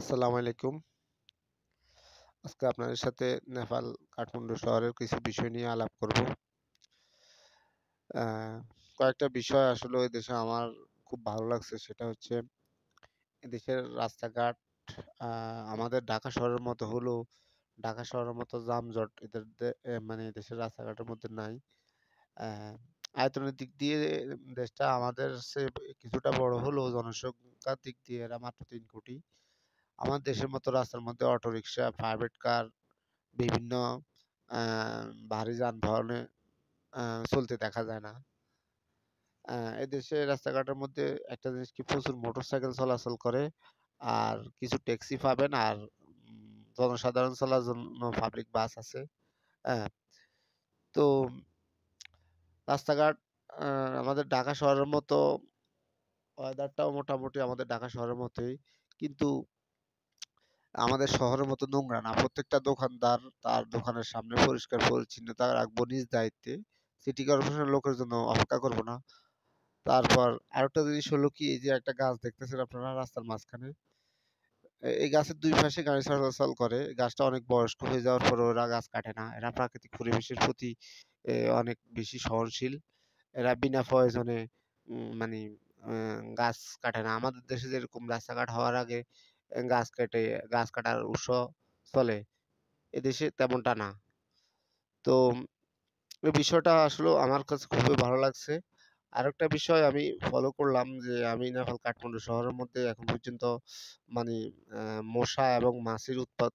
আসসালামু আলাইকুম। আজকে আপনাদের সাথে নেপাল কাঠমান্ডু শহরের কিছু বিষয় নিয়ে আলাপ করব। আ কয়েকটা বিষয় আসলে ওই দেশে আমার খুব ভালো লাগছে। সেটা হচ্ছে এদেশের রাস্তাঘাট আ আমাদের ঢাকা শহরের মতো হলেও ঢাকা শহরের মতো যানজট এদের মানে এদেশের রাস্তাঘাটের মধ্যে নাই। আ আয়তনের দিক দিয়ে দেশটা আমাদের চেয়ে কিছুটা বড় হলেও জনসংখ্যার দিক দিয়ে এরা মাত্র ৩ কোটি। আমার দেশের মতো রাস্তার মধ্যে অটোরিকশা, প্রাইভেট কার বিভিন্ন আ ভারী যানবাহনে আ চলতে দেখা যায় না। আ এদেশে রাস্তাঘাটের মধ্যে একটা জিনিস কি প্রচুর মোটরসাইকেল চলাচল করে। আর কিছু ট্যাক্সি পাবেন আর জনসাধারণ চলার জন্য পাবলিক বাস আছে। হ্যাঁ? তো রাস্তাঘাট আ আমাদের ঢাকা শহরের মতো ওয়েদারটাও মোটামুটি আমাদের ঢাকা শহরের মতোই। কিন্তু আমাদের শহরের মতো নোংরা না। প্রত্যেকটা দোকানদার তার দোকানের সামনে পরিষ্কার পরিচ্ছন্নতা রাখবো নিজ দায়িত্বে। সিটি কর্পোরেশনের লোকের জন্য অপেক্ষা করব না। তারপর আরেকটা জিনিস হলো কি এই যে একটা গাছ দেখতেছেন আপনারা রাস্তার মাঝখানে। এই গাছের ২ পাশে গাড়ি চলাচল করে। গাছটা অনেক বয়স্ক হয়ে যাওয়ার পরেও ওরা গাছ কাটে না। এরা প্রাকৃতিক পরিবেশের প্রতি অনেক বেশি সহনশীল। এরা বিনা প্রয়োজনে মানি আ গাছ কাটে না। আমাদের দেশে যেরকম রাস্তাঘাট হওয়ার আগে গাছ কাটার উৎসব চলে। এদেশে তেমনটা না। তো এই বিষয়টা আসলেও আমার কাছে খুবই ভালো লাগছে। আরেকটা বিষয় আমি ফলো করলাম যে আমি নেপাল কাঠমান্ডু শহরের মধ্যে এখন পর্যন্ত মানি আ মশা এবং মাছির উৎপাত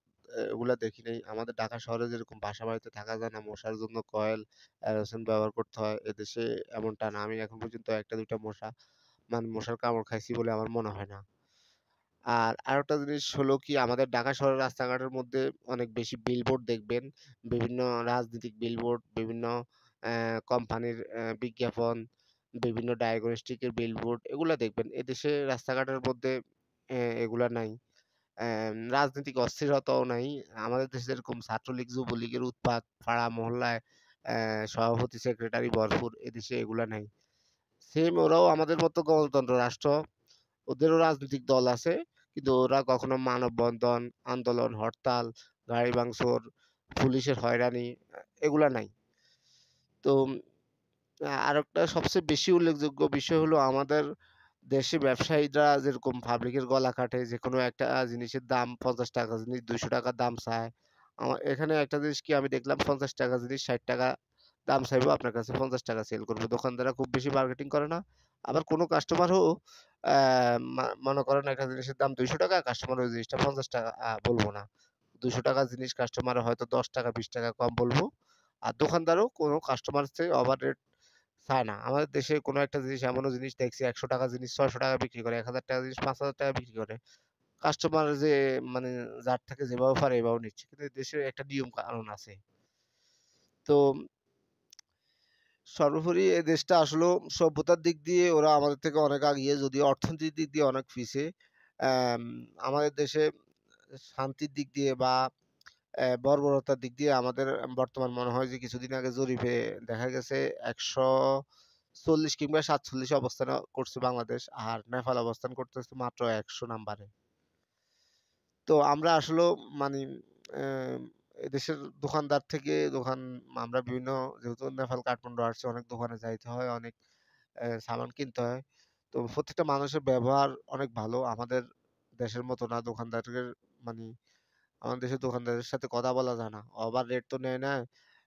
এগুলা দেখি নাই। আমাদের ঢাকা শহরে যেরকম বাসাবাড়িতে থাকা যায় না, মশার জন্য কয়েল, অ্যারোসন ব্যবহার করতে হয়। এদেশে এমনটা না। আমি এখন পর্যন্ত ১ টা ২ টা মশার কামড় খাইছি বলে আমার মনে হয় না। আর আরেকটা জিনিস হলো কি আমাদের ঢাকা শহরের রাস্তাঘাটের মধ্যে অনেক বেশি বিলবোর্ড দেখবেন। বিভিন্ন রাজনৈতিক বিলবোর্ড, বিভিন্ন কোম্পানির বিজ্ঞাপন, বিভিন্ন ডায়াগনস্টিক এর বিলবোর্ড এগুলা দেখবেন। এদেশে রাস্তাঘাটের মধ্যে এগুলা নাই। রাজনৈতিক অস্থিরতাও নাই। আমাদের দেশে যেরকম ছাত্রলীগ, যুবলীগের উৎপাত, পাড়া মহল্লায় সভাপতি, সেক্রেটারি ভরপুর। এদেশে এগুলা নাই। সেম ওরাও আমাদের মতো গণতন্ত্র রাষ্ট্র। ওদেরও রাজনৈতিক দল আছে। কিন্তু ওরা কখনো মানববন্ধন, আন্দোলন, হরতাল, গাড়ি ভাঙচুর, পুলিশের হয়রানি এগুলা নাই। তো আরেকটা সবচেয়ে বেশি উল্লেখযোগ্য বিষয় হলো আমাদের দেশে ব্যবসায়ীরা যেরকম পাবলিকের গলা কাটে, যেকোনো একটা জিনিসের দাম ৳৫০ জিনিস ৳২০০ দাম চায়। এখানে একটা জিনিস কি আমি দেখলাম ৳৫০ জিনিস ৳৬০ দাম চাইবো, আপনার কাছে ৳৫০ সেল করবে। দোকানদাররা খুব বেশি মার্কেটিং করে না। আবার কোনো কাস্টমারও অ্যা মনে করেন একটা জিনিসের দাম ৳২০০ কাস্টমার ওই জিনিসটা ৳৫০ বলব না। ৳২০০ জিনিস কাস্টমার হয়তো ৳১০ ৳২০ কম বলব। আর দোকানদারও কোনো কাস্টমারের চেয়ে ওভার রেট চায় না। আমাদের দেশে কোনো একটা জিনিস এমনও জিনিস দেখছি ৳১০০ জিনিস ৳৬০০ বিক্রি করে, ৳১,০০০ জিনিস ৳৫,০০০ বিক্রি করে। কাস্টমার যে মানে যার থেকে যেভাবে পারে এভাবে নিচ্ছে। কিন্তু দেশের একটা নিয়ম কানুন আছে। তো সর্বোপরি এই দেশটা আসলেও সভ্যতার দিক দিয়ে ওরা আমাদের থেকে অনেক আগিয়ে যদিও অর্থনীতির দিক দিয়ে অনেক পিছিয়ে। অ্যাম আমাদের দেশে শান্তির দিক দিয়ে বা বর্বরতার দিক দিয়ে আমাদের বর্তমান মনে হয় যে কিছুদিন আগে জরিপে দেখা গেছে ১৪০ কিংবা ৪৭ অবস্থান করছে বাংলাদেশ। আর নেপাল অবস্থান করতেছে মাত্র ১০০ নাম্বারে। তো আমরা আসলেও মানি অ্যা এদেশের দোকানদার থেকে আমরা বিভিন্ন যেহেতু নেপাল কাঠমান্ডু আসছি অনেক দোকানে যাইতে হয়, অনেক সামান কিনতে হয়। তো প্রত্যেকটা মানুষের ব্যবহার অনেক ভালো। আমাদের দেশের মতো না দোকানদারের মানি আমাদের দেশের দোকানদারের সাথে কথা বলা যায় না। ওভার রেট তো নেয় না।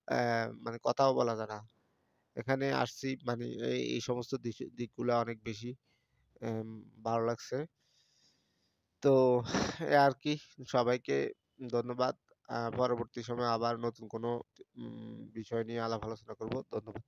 অ্যা মানে কথাও বলা যায় না। এখানে আসছি মানে এই সমস্ত দিকগুলা অনেক বেশি এম ভালো লাগছে। তো এই আরকি সবাইকে ধন্যবাদ। পরবর্তী সময়ে আবার নতুন কোনো বিষয় নিয়ে আলাপ আলোচনা করব। ধন্যবাদ।